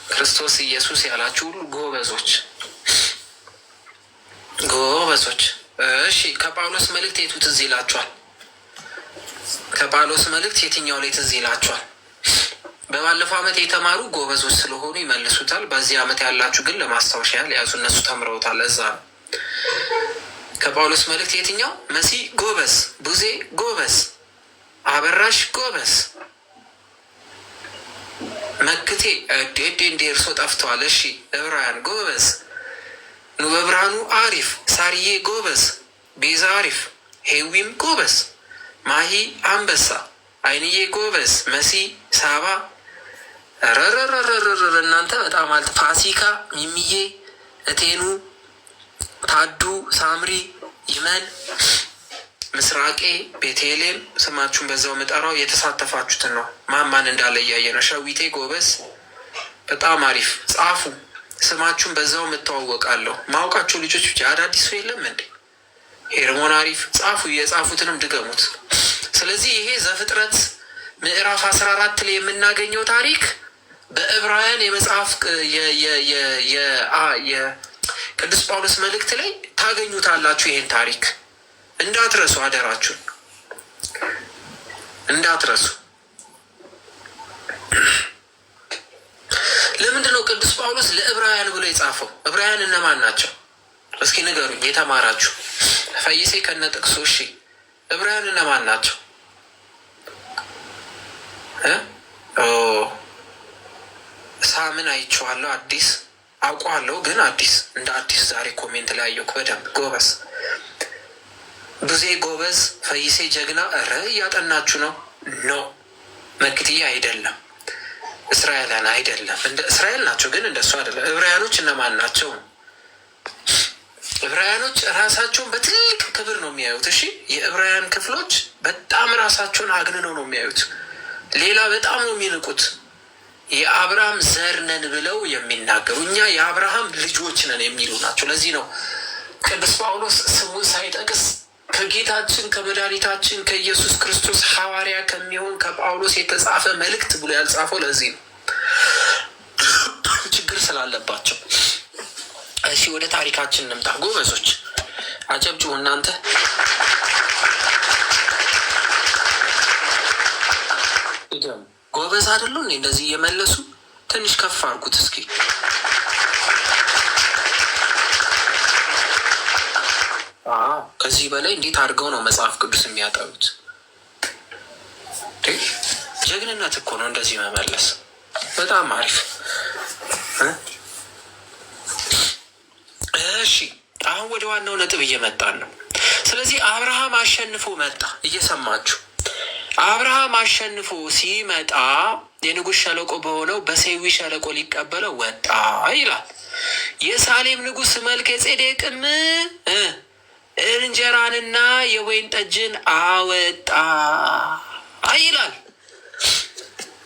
ክርስቶስ ኢየሱስ ያላችሁ ሁሉ ጎበዞች ጎበዞች። እሺ ከጳውሎስ መልእክት የቱ ትዝ ይላችኋል? ከጳውሎስ መልእክት የትኛው ላይ ትዝ ይላችኋል? በባለፈው ዓመት የተማሩ ጎበዞች ስለሆኑ ይመልሱታል። በዚህ ዓመት ያላችሁ ግን ለማስታወሻ ያህል ያዙ፣ እነሱ ተምረውታል። እዛ ነው። ከጳውሎስ መልእክት የትኛው? መሲ ጎበዝ፣ ቡዜ ጎበዝ፣ አበራሽ ጎበዝ፣ መክቴ እንዴ እርሶ ጠፍተዋል። እሺ ዕብራውያን ጎበዝ፣ ኑ በብርሃኑ አሪፍ፣ ሳርዬ ጎበዝ፣ ቤዛ አሪፍ፣ ሄዊም ጎበዝ፣ ማሂ አንበሳ፣ አይንዬ ጎበዝ፣ መሲ ሳባ ረረረረረረ እናንተ በጣም አልት ፋሲካ፣ ሚሚዬ፣ እቴኑ፣ ታዱ፣ ሳምሪ፣ ይመን፣ ምስራቄ፣ ቤቴሌም ስማችሁን በዛው ምጠራው የተሳተፋችሁትን ነው። ማማን እንዳለ እያየ ነው። ሸዊቴ ጎበዝ፣ በጣም አሪፍ ጻፉ። ስማችሁን በዛው የምተዋወቃለሁ። ማውቃቸው ልጆች ብቻ አዳዲስ ሰው የለም እንዴ? ሄርሞን አሪፍ ጻፉ። የጻፉትንም ድገሙት። ስለዚህ ይሄ ዘፍጥረት ምዕራፍ 14 ላይ የምናገኘው ታሪክ በዕብራውያን የመጽሐፍ የቅዱስ ጳውሎስ መልእክት ላይ ታገኙታላችሁ። ይሄን ታሪክ እንዳትረሱ፣ አደራችሁን እንዳትረሱ። ለምንድን ነው ቅዱስ ጳውሎስ ለዕብራውያን ብሎ የጻፈው? ዕብራውያን እነማን ናቸው? እስኪ ንገሩኝ የተማራችሁ። ፈይሴ ከነ ጥቅሱ። እሺ ዕብራውያን እነማን ናቸው? ሳምን አይቼዋለሁ፣ አዲስ አውቀዋለሁ፣ ግን አዲስ እንደ አዲስ ዛሬ ኮሜንት ላይ አየሁ። በደንብ ጎበዝ። ቡዜ ጎበዝ፣ ፈይሴ ጀግና። እረ እያጠናችሁ ነው። ኖ መክትዬ አይደለም፣ እስራኤላን አይደለም። እንደ እስራኤል ናቸው ግን እንደሱ አይደለም። ዕብራውያኖች እነማን ናቸው? ዕብራውያኖች ራሳቸውን በትልቅ ክብር ነው የሚያዩት። እሺ የዕብራውያን ክፍሎች በጣም ራሳቸውን አግንነው ነው የሚያዩት። ሌላ በጣም ነው የሚንቁት። የአብርሃም ዘር ነን ብለው የሚናገሩ እኛ የአብርሃም ልጆች ነን የሚሉ ናቸው። ለዚህ ነው ቅዱስ ጳውሎስ ስሙን ሳይጠቅስ ከጌታችን ከመድኃኒታችን ከኢየሱስ ክርስቶስ ሐዋርያ ከሚሆን ከጳውሎስ የተጻፈ መልእክት ብሎ ያልጻፈው። ለዚህ ነው ችግር ስላለባቸው። እሺ ወደ ታሪካችን እንምጣ። ጎበዞች አጨብጭቡ እናንተ። ጎበዝ አይደሉ? እንደዚህ እየመለሱ ትንሽ ከፍ አድርጉት እስኪ። ከዚህ በላይ እንዴት አድርገው ነው መጽሐፍ ቅዱስ የሚያጠሩት? ጀግንነት እኮ ነው እንደዚህ መመለስ። በጣም አሪፍ። እሺ አሁን ወደ ዋናው ነጥብ እየመጣን ነው። ስለዚህ አብርሃም አሸንፎ መጣ። እየሰማችሁ አብርሃም አሸንፎ ሲመጣ የንጉሥ ሸለቆ በሆነው በሴዊ ሸለቆ ሊቀበለው ወጣ ይላል። የሳሌም ንጉሥ መልከ ጼዴቅም እንጀራንና የወይን ጠጅን አወጣ ይላል።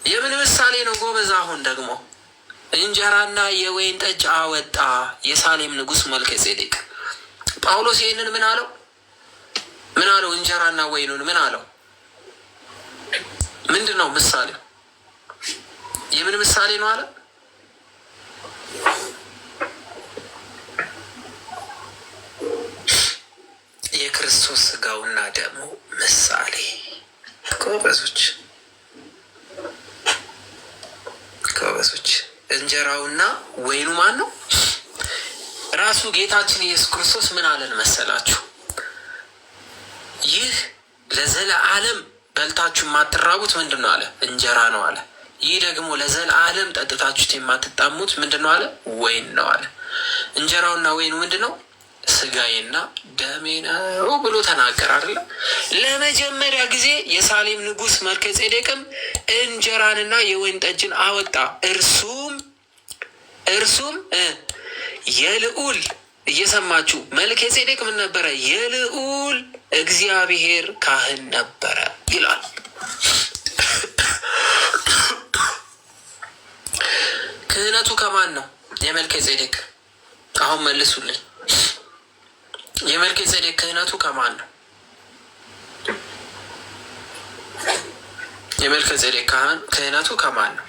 የምን ምሳሌ ነው ጎበዝ? አሁን ደግሞ እንጀራና የወይን ጠጅ አወጣ የሳሌም ንጉሥ መልከ ጼዴቅ። ጳውሎስ ይህንን ምን አለው? ምን አለው? እንጀራና ወይኑን ምን አለው? ምንድን ነው ምሳሌው? የምን ምሳሌ ነው አለ? የክርስቶስ ስጋውና ደሙ ምሳሌ። ጎበዞች ጎበዞች። እንጀራውና ወይኑ ማን ነው? ራሱ ጌታችን ኢየሱስ ክርስቶስ ምን አለን መሰላችሁ? ይህ ለዘለዓለም በልታችሁ የማትራቡት ምንድን ነው አለ? እንጀራ ነው አለ። ይህ ደግሞ ለዘለዓለም ጠጥታችሁት የማትጣሙት ምንድን ነው አለ? ወይን ነው አለ። እንጀራውና ወይኑ ምንድን ነው? ስጋዬና ደሜ ነው ብሎ ተናገር አይደለ? ለመጀመሪያ ጊዜ የሳሌም ንጉሥ መልከጼዴቅም እንጀራንና የወይን ጠጅን አወጣ። እርሱም የልዑል እየሰማችሁ መልከጼዴቅ ምን ነበረ? የልዑል እግዚአብሔር ካህን ነበረ ይላል። ክህነቱ ከማን ነው? የመልከጼዴቅ። አሁን መልሱልኝ። የመልከጼዴቅ ክህነቱ ከማን ነው? የመልከጼዴቅ ክህነቱ ከማን ነው?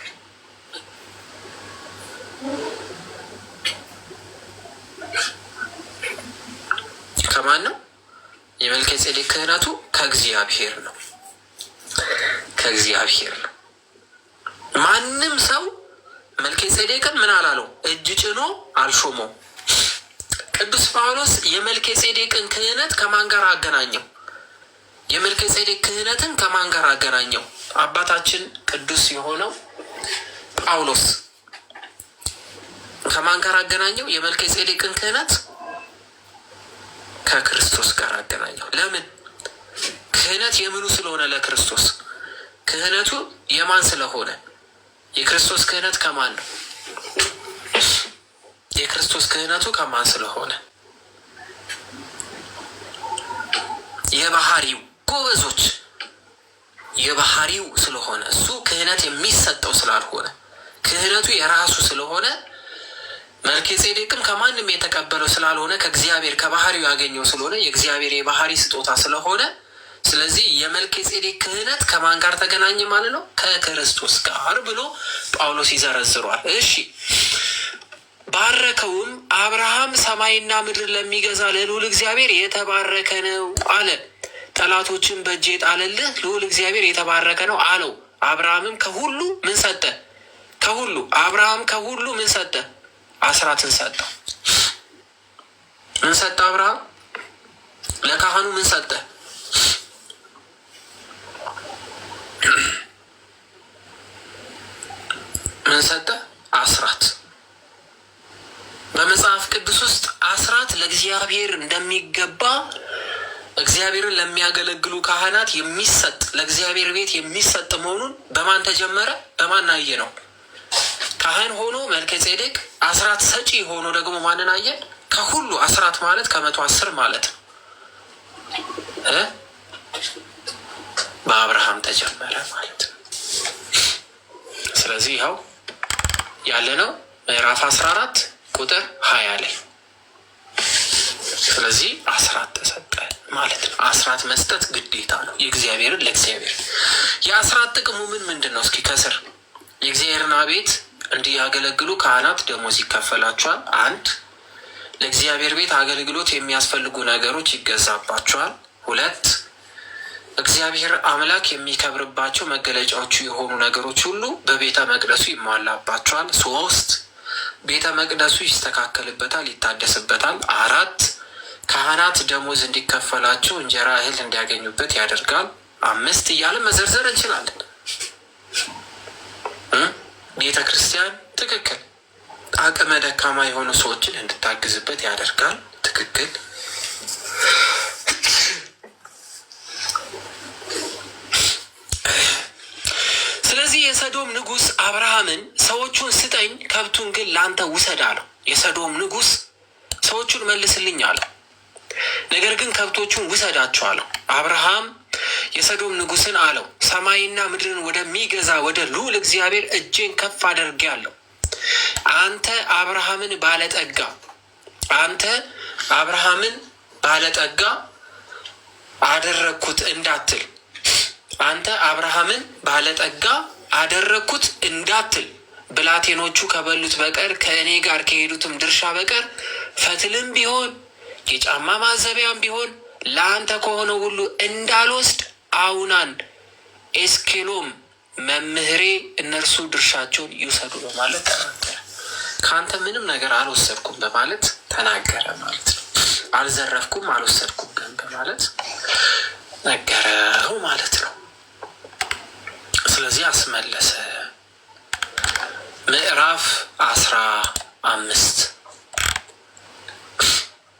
ከማን ነው? የመልከጼዴቅ ክህነቱ ከእግዚአብሔር ነው። ከእግዚአብሔር ነው። ማንም ሰው መልከጼዴቅን ምን አላለው? እጅ ጭኖ አልሾመው። ቅዱስ ጳውሎስ የመልከጼዴቅን ክህነት ከማን ጋር አገናኘው? የመልከጼዴቅ ክህነትን ከማን ጋር አገናኘው? አባታችን ቅዱስ የሆነው ጳውሎስ ከማን ጋር አገናኘው? የመልከጼዴቅን ክህነት ከክርስቶስ ጋር አገናኘው። ለምን? ክህነት የምኑ ስለሆነ? ለክርስቶስ። ክህነቱ የማን ስለሆነ? የክርስቶስ ክህነት ከማን ነው? የክርስቶስ ክህነቱ ከማን ስለሆነ? የባህሪው። ጎበዞች፣ የባህሪው ስለሆነ እሱ ክህነት የሚሰጠው ስላልሆነ ክህነቱ የራሱ ስለሆነ መልከጼዴቅም ከማንም የተቀበለው ስላልሆነ ከእግዚአብሔር ከባህሪው ያገኘው ስለሆነ የእግዚአብሔር የባህሪ ስጦታ ስለሆነ ስለዚህ የመልከጼዴቅ ክህነት ከማን ጋር ተገናኘ ማለት ነው? ከክርስቶስ ጋር ብሎ ጳውሎስ ይዘረዝሯል። እሺ፣ ባረከውም አብርሃም ሰማይና ምድር ለሚገዛ ለልዑል እግዚአብሔር የተባረከ ነው አለ። ጠላቶችን በእጅ የጣለልህ ልዑል እግዚአብሔር የተባረከ ነው አለው። አብርሃምም ከሁሉ ምን ሰጠ? አብርሃም ከሁሉ ምን ሰጠ? አስራትን ሰጠው። ምን ሰጠ? አብርሃም ለካህኑ ምን ሰጠ? ምን ሰጠ? አስራት። በመጽሐፍ ቅዱስ ውስጥ አስራት ለእግዚአብሔር እንደሚገባ እግዚአብሔርን ለሚያገለግሉ ካህናት የሚሰጥ ለእግዚአብሔር ቤት የሚሰጥ መሆኑን በማን ተጀመረ? በማን አየ ነው? ካህን ሆኖ መልከጼዴቅ አስራት ሰጪ ሆኖ ደግሞ ማንን አየን? ከሁሉ አስራት ማለት 110 ማለት ነው። በአብርሃም ተጀመረ ማለት ነው። ስለዚህ ይኸው ያለ ነው ምዕራፍ 14 ቁጥር 20 ላይ። ስለዚህ አስራት ተሰጠ ማለት ነው። አስራት መስጠት ግዴታ ነው፣ የእግዚአብሔርን ለእግዚአብሔር። የአስራት ጥቅሙ ምንድን ነው? እስኪ ከስር የእግዚአብሔርን ቤት እንዲያገለግሉ ካህናት ደሞዝ ይከፈላቸዋል። 1 ለእግዚአብሔር ቤት አገልግሎት የሚያስፈልጉ ነገሮች ይገዛባቸዋል። 2 እግዚአብሔር አምላክ የሚከብርባቸው መገለጫዎቹ የሆኑ ነገሮች ሁሉ በቤተ መቅደሱ ይሟላባቸዋል። 3 ቤተ መቅደሱ ይስተካከልበታል፣ ይታደስበታል። 4 ካህናት ደሞዝ እንዲከፈላቸው እንጀራ እህል እንዲያገኙበት ያደርጋል። 5 እያለን መዘርዘር እንችላለን። ቤተ ክርስቲያን ትክክል አቅመ ደካማ የሆኑ ሰዎችን እንድታግዝበት ያደርጋል። ትክክል። ስለዚህ የሰዶም ንጉሥ አብርሃምን ሰዎቹን ስጠኝ፣ ከብቱን ግን ለአንተ ውሰድ አለው። የሰዶም ንጉሥ ሰዎቹን መልስልኝ አለ፣ ነገር ግን ከብቶቹን ውሰዳቸው አለው። አብርሃም የሰዶም ንጉሥን አለው፣ ሰማይና ምድርን ወደሚገዛ ወደ ልዑል እግዚአብሔር እጄን ከፍ አድርጌአለሁ። አንተ አብርሃምን ባለጠጋ አደረግኩት እንዳትል፣ አንተ አብርሃምን ባለጠጋ አደረግኩት እንዳትል ብላቴኖቹ ከበሉት በቀር ከእኔ ጋር ከሄዱትም ድርሻ በቀር ፈትልም ቢሆን የጫማ ማዘቢያም ቢሆን ለአንተ ከሆነ ሁሉ እንዳልወስድ አውናን ኤስኬሎም መምህሬ እነርሱ ድርሻቸውን ይውሰዱ በማለት ተናገረ። ከአንተ ምንም ነገር አልወሰድኩም በማለት ተናገረ ማለት ነው። አልዘረፍኩም አልወሰድኩም ግን በማለት ነገረው ማለት ነው። ስለዚህ አስመለሰ። ምዕራፍ 15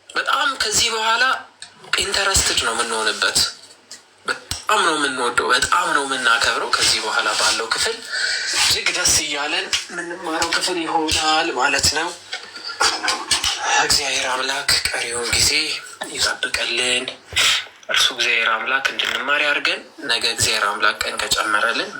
በጣም ከዚህ በኋላ ኢንተረስትድ ነው የምንሆንበት። በጣም ነው የምንወደው፣ በጣም ነው የምናከብረው። ከዚህ በኋላ ባለው ክፍል እጅግ ደስ እያለን የምንማረው ክፍል ይሆናል ማለት ነው። እግዚአብሔር አምላክ ቀሪውን ጊዜ ይጠብቀልን። እርሱ እግዚአብሔር አምላክ እንድንማር ያድርገን። ነገ እግዚአብሔር አምላክ ቀን ከጨመረልን